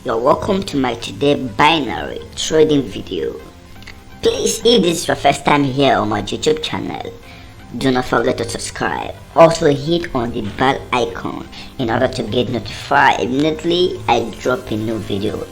You're welcome to my today binary trading video. Please, if this is your first time here on my YouTube channel, do not forget to subscribe. Also hit on the bell icon in order to get notified immediately I drop a new video.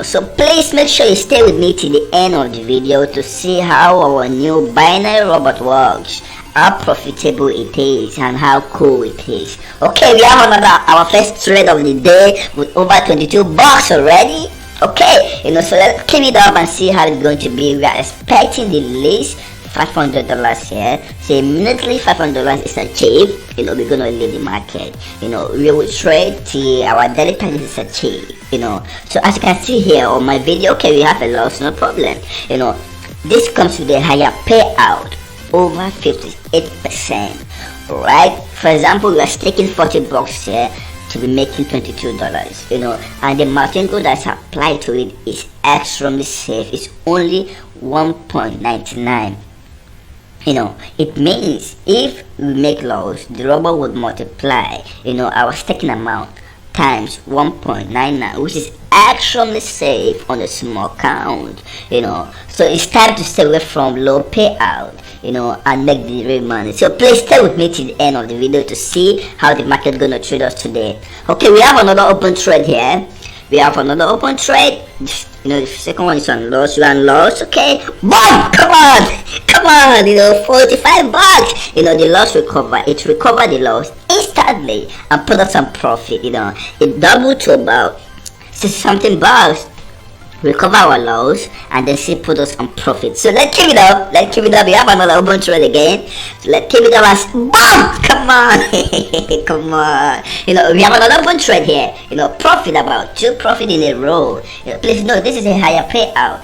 So please make sure you stay with me till the end of the video to see how our new binary robot works, how profitable it is, and how cool it is. Okay, we have our first trade of the day with over 22 bucks already. Okay, so let's keep it up and see how it's going to be. We are expecting the least $500 here. So immediately $500 is achieved, we're gonna leave the market. We will trade till our daily target is achieved. So as you can see here on my video, okay, we have a loss, no problem. This comes with a higher payout, over 58%. Right? For example, we are staking 40 bucks here to be making $22. And the margin code that's applied to it is extremely safe. It's only 1.99. It means if we make loss, the robot would multiply, our staking amount times 1.99, which is extremely safe on a small count. So it's time to stay away from low payout, and make the real money. So please stay with me till the end of the video to see how the market gonna trade us today. Okay, we have another open trade here. The second one is on loss. You are on loss. Okay, boom, come on, 45 bucks. The loss recover. It recovered the loss instantly and put us some profit. It doubled to about 60 something bucks. Recover our loss and then see put us on profit. So let's keep it up. We have another open trade again. So let's keep it up as boom. Come on. We have another open trade here. Profit about 2 profit in a row. Please know this is a higher payout.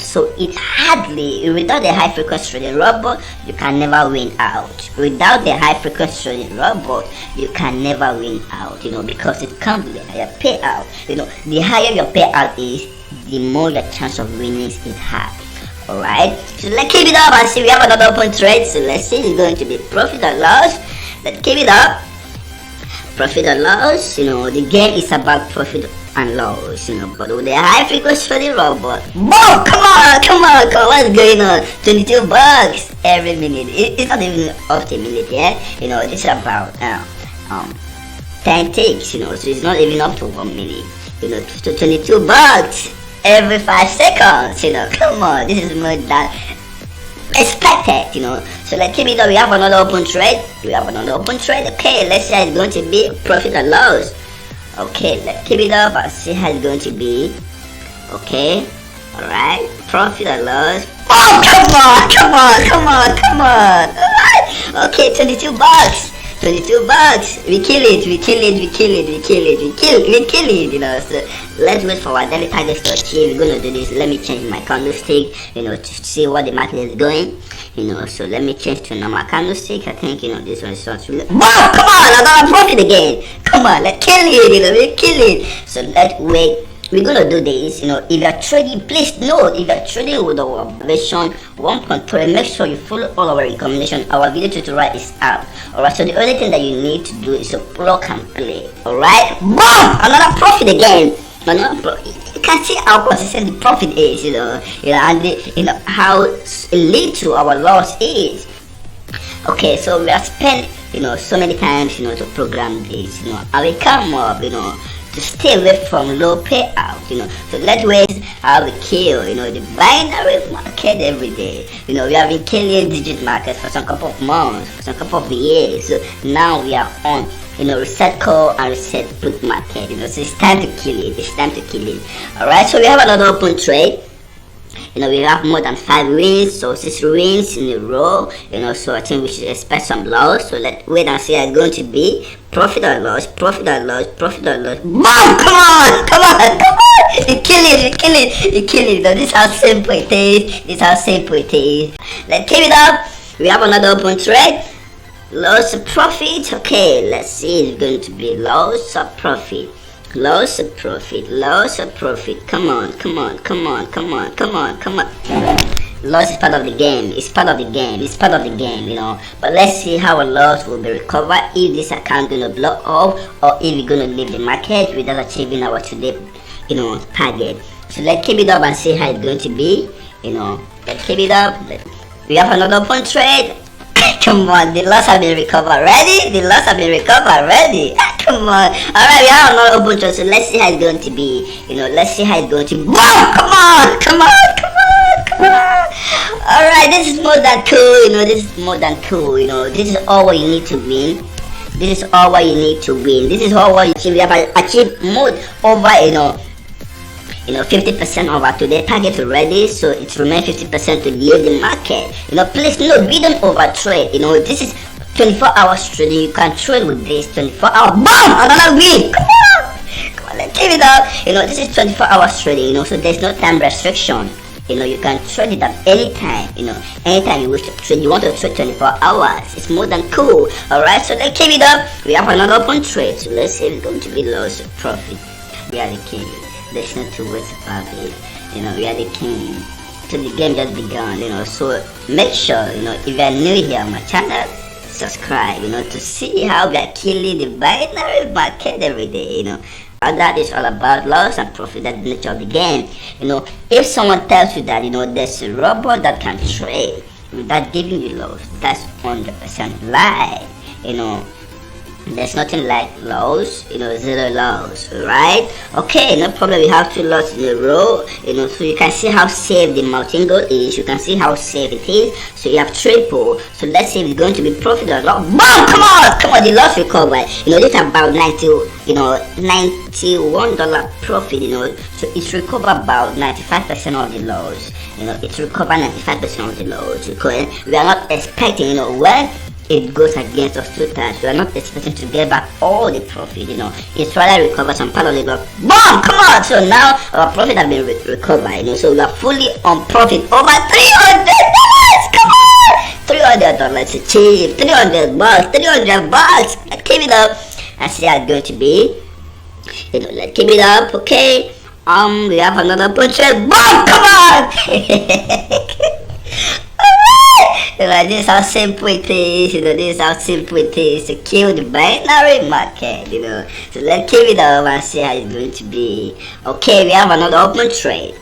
So it hardly, without the high frequency trading robot, you can never win out. Without the high frequency trading robot, you can never win out. Because it comes with a higher payout. The higher your payout is, the more the chance of winning it has. Alright, so let's keep it up and see. We have another open trade. So let's see, it's going to be profit or loss. Let's keep it up. Profit or loss. The game is about profit and loss. But with the high frequency trading robot, boom, come on, what's going on? 22 bucks every minute. It's not even up to a minute yet. This is about 10 ticks. So it's not even up to 1 minute. To 22 bucks every 5 seconds. Come on, this is more than expected. So let's keep it up. We have another open trade. Okay, let's see how it's going to be, profit or loss. Okay, let's keep it up and see how it's going to be. Okay, alright, profit or loss. Oh, come on. Alright, okay, 22 bucks. 22 bucks. We kill it. So let's wait for our daily targets to achieve. We're gonna do this. Let me change my candlestick, to see what the market is going. So let me change to normal candlestick. I think this one is not really. Wow, come on, another profit again. Come on, let's kill it. We kill it. So let's wait. We're gonna do this. If you're trading, please note, if you're trading with our version 1.3, make sure you follow all our recommendations. Our video tutorial is out. Alright, so the only thing that you need to do is to plug and play. Alright, boom, another profit again. You can see how consistent the profit is, and how little our loss is. Okay, so we have spent so many times to program this, and we come up to stay away from low payout. So let's wait how we kill the binary market every day. We have been killing digit market for some couple of months, for some couple of years. So now we are on reset call and reset put market. So it's time to kill it. Alright, so we have another open trade. We have more than 5 wins, so 6 wins in a row. So I think we should expect some loss. So let's wait and see how it's going to be. Profit or loss. Boom, come on. You kill it. This is how simple it is. Let's keep it up. We have another open trade. Loss of profit. Okay, let's see, it's going to be loss of profit. Come on. loss is part of the game. It's part of the game. It's part of the game, you know. But let's see how a loss will be recovered if this account gonna blow off, or if we're gonna leave the market without achieving our today, you know, target. So let's keep it up and see how it's going to be. You know, let's keep it up. We have another open trade. Come on, the loss have been recovered. Ready? The loss have been recovered. Ready? Come on. Alright, we have another open trade. So let's see how it's going to be. You know, let's see how it's going to be. Boom! Come on! Come on! Come on! Come on! Alright, this is more than cool. You know, this is more than cool. You know, this is all what you need to win. This is all what you need to win. This is all what you achieve. We have achieved more over, you know, 50% of our today target already, so it remains 50% to leave the market. You know, please note, we don't overtrade. You know, this is 24 hours trading. You can trade with this 24 hours. Boom! Another win! Come on! Come on, let's give it up. You know, this is 24 hours trading, you know, so there's no time restriction. You know, you can trade it at any time. You know, anytime you wish to trade. You want to trade 24 hours. It's more than cool. Alright, so let's keep it up. We have another open trade, so let's see if it's going to be loss or profit. We are the king. There's no two ways about it. You know, we are the king. So the game just begun, you know. So make sure, you know, if you are new here on my channel, subscribe, you know, to see how we are killing the binary market every day, you know. And that is all about loss and profit. That's the nature of the game. You know, if someone tells you that, you know, there's a robot that can trade without giving you loss, that's 100% lie. You know, there's nothing like loss, you know, zero loss, right? Okay, no problem. We have 2 losses in a row, you know, so you can see how safe the mountain goat is. You can see how safe it is. So you have triple. So let's see if it's going to be profit or not. Boom! Come on, the loss recovered. You know, this is about $91 profit. You know, so it's recovered about 95% of the loss. You know, it's recovered 95% of the loss. Because we are not expecting, you know, when it goes against us 2 times, we are not expecting to get back all the profit. You know, it's rather recover some part of the loss. Boom! Come on! So now our profit has been recovered. You know, so we are fully on profit over $300. Come on! $300 achieved. $300. $300. Let's keep it up and see how it's going to be. You know, let's keep it up. Okay. We have another purchase. Boom! Come on! You know, this is how simple it is. You know, this is how simple it is to kill the binary market. You know, so let's keep it up and see how it's going to be. Okay, we have another open trade.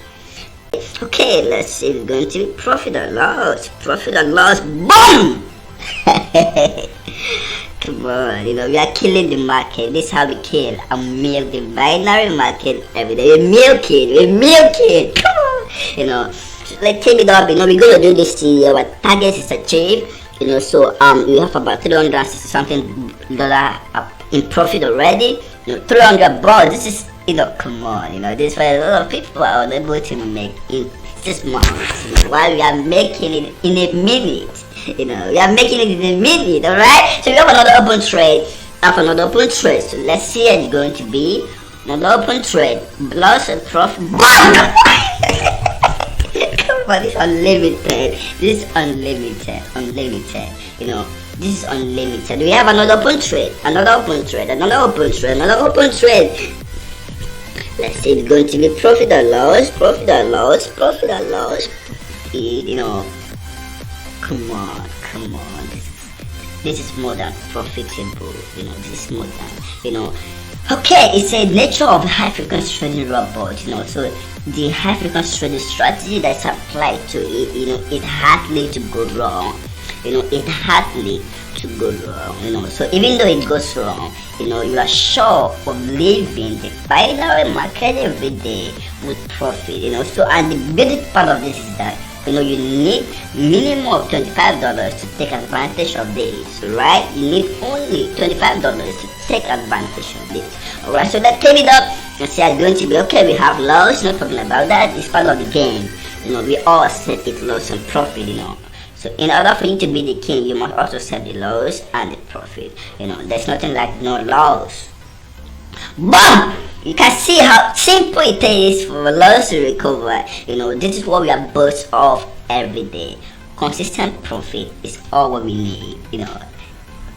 Okay, let's see if it's going to be profit or loss. Profit or loss. Boom! Come on, you know, we are killing the market. This is how we kill and milk the binary market every day. We milk it. Come on, you know. Let's take it up. You know, we're gonna do this till our target is achieved. You know, so we have about $360 something in profit already. You know, $300. This is, you know, come on. You know, this is why a lot of people are unable to make in 6 months. You know, while we are making it in a minute. You know, we are making it in a minute. All right. So we have another open trade. So let's see how it's going to be. Another open trade. Loss and profit. But it's unlimited. This is unlimited. You know, this is unlimited. We have another open trade. Another open trade. Let's see if it's going to be profit or loss. You know, come on. This is more than profitable. You know, this is more than, you know. Okay, it's a nature of high frequency trading robot. You know, so the high frequency trading strategy that's applied to it, you know, it hardly to go wrong. You know, you know, so even though it goes wrong, you know, you are sure of leaving the binary market every day with profit. You know, so and the basic part of this is that, you know, you need minimum of $25 to take advantage of this, right? You need only $25 to take advantage of this. Alright, so let's take it up and see how it's going to be. Okay, we have loss, no problem about that. It's part of the game. You know, we all accept it, loss and profit, you know. So in order for you to be the king, you must also accept the loss and the profit. You know, there's nothing like no loss. Boom! You can see how simple it is for loss to recover. You know, this is what we are boast of every day. Consistent profit is all what we need. You know,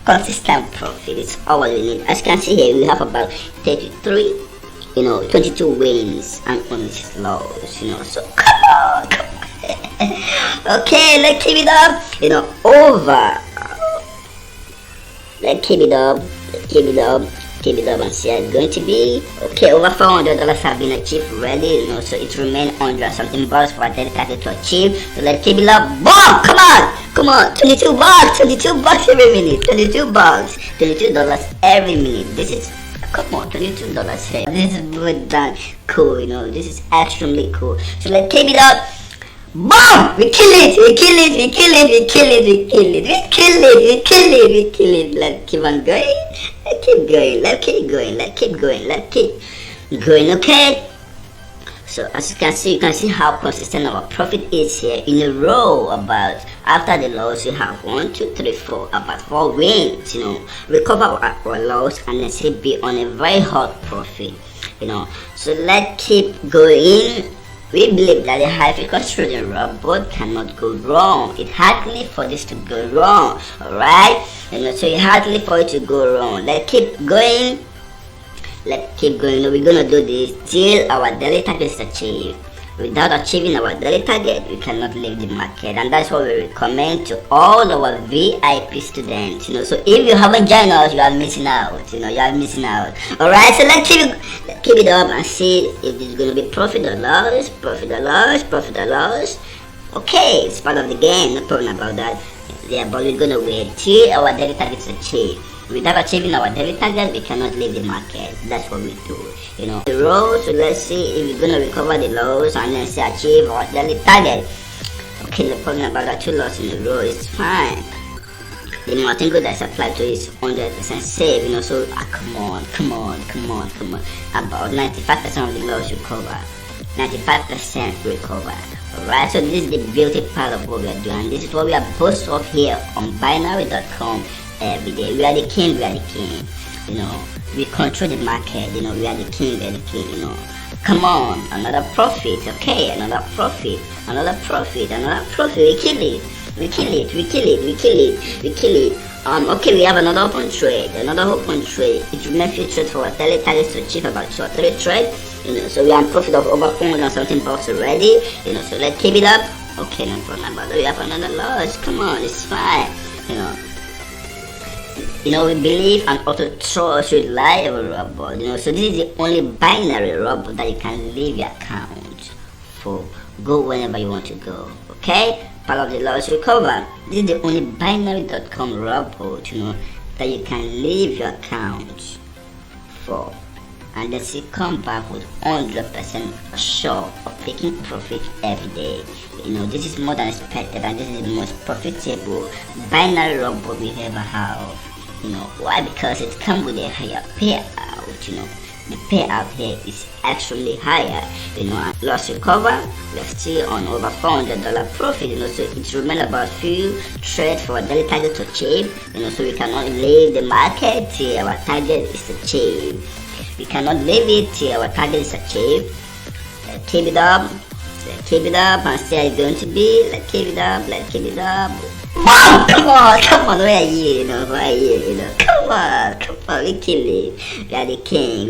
consistent profit is all what we need. As you can see here, we have about 33, you know, 22 wins and only 6 losses. You know, so come on. Okay, let's keep it up. Over. Let's keep it up. Keep it up. Keep it up and see how it's going to be. Okay, over $400 have been achieved already. So it remains under something bucks for our daily target to achieve. So let's keep it up. Boom! Come on, 22 bucks, 22 bucks every minute, 22 bucks, $22 every minute. This is, come on, $22 here. This is really done cool. This is extremely cool. So let's keep it up. Boom! We kill it. Let's keep on going. Let's keep going. Okay. So as you can see how consistent our profit is here in a row. About after the loss, you have 1, 2, 3, 4, about 4 wins. Recover our loss and then still be on a very hot profit. So let's keep going. We believe that the high frequency trading robot cannot go wrong. It's hardly for this to go wrong. Alright? So it's hardly for it to go wrong. Let's keep going. We're gonna do this till our daily target is achieved. Without achieving our daily target, we cannot leave the market, and that's what we recommend to all our VIP students. So if you haven't joined us, you are missing out. Alright, so let's keep it up and see if it's gonna be profit or loss. Okay, it's part of the game, no problem about that. Yeah, but we're gonna wait till our daily target is achieved. Without achieving our daily target, we cannot leave the market. That's what we do. The row, so let's see if we're gonna recover the lows and then say achieve our daily target. Okay, no problem about that. 2 losses in a row is fine. The Martingo that's applied to is 100% safe. So come on. About 95% of the loss recover. 95% recover. Alright, so this is the beauty part of what we are doing. This is what we are boast of here on binary.com every day. We are the king. We control the market. We are the king. Come on, another profit. Okay, another profit. We kill it. Okay, we have another open trade. It remains few trades for our daily targets to achieve about 2 or 3 trades. So we are in profit of over 400 and something bucks already. So let's keep it up. Okay, no problem about that. We have another loss. Come on, it's fine. We believe and auto trust reliable robot. So this is the only binary robot that you can leave your account for. Go whenever you want to go. Okay, part of the loss recover. This is the only binary.com robot that you can leave your account for, and then still come back with 100% sure of taking profit every day. This is more than expected, and this is the most profitable binary robot we ever have. Why? Because it comes with a higher payout. The payout here is actually higher. Loss recover, we're still on over $400 profit. So it remains about few trades for a daily target to achieve. So we cannot leave the market till our target is achieved. We cannot leave it till our target is achieved. Keep it up and see how it's going to be. Let's keep it up. Mom, come on, where are you? Come on, we kill it. We are the king.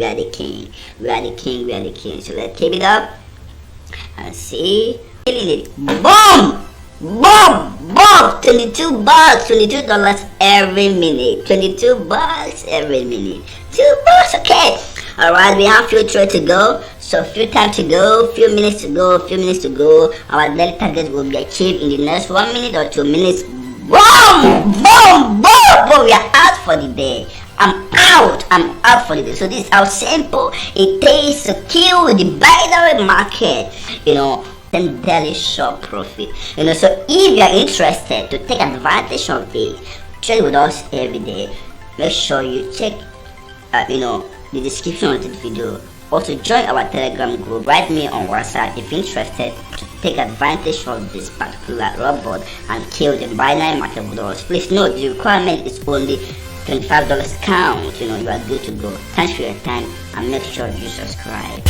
So let's keep it up and see. Killing it. Boom! 22 bucks, $22 every minute. 22 bucks every minute. $2, okay. Alright, we have few trades to go. So few time to go, few minutes to go. Our daily target will be achieved in the next 1 minute or 2 minutes. Boom! We are out for the day. I'm out for the day. So this is how simple it is to kill the binary market. Then daily short profit. So if you are interested to take advantage of this, trade with us every day. Make sure you check the description of this video. Also join our Telegram group. Write me on WhatsApp if you're interested to take advantage of this particular robot and kill the binary market with us. Please note the requirement is only $25 count. You are good to go. Thanks for your time and make sure you subscribe.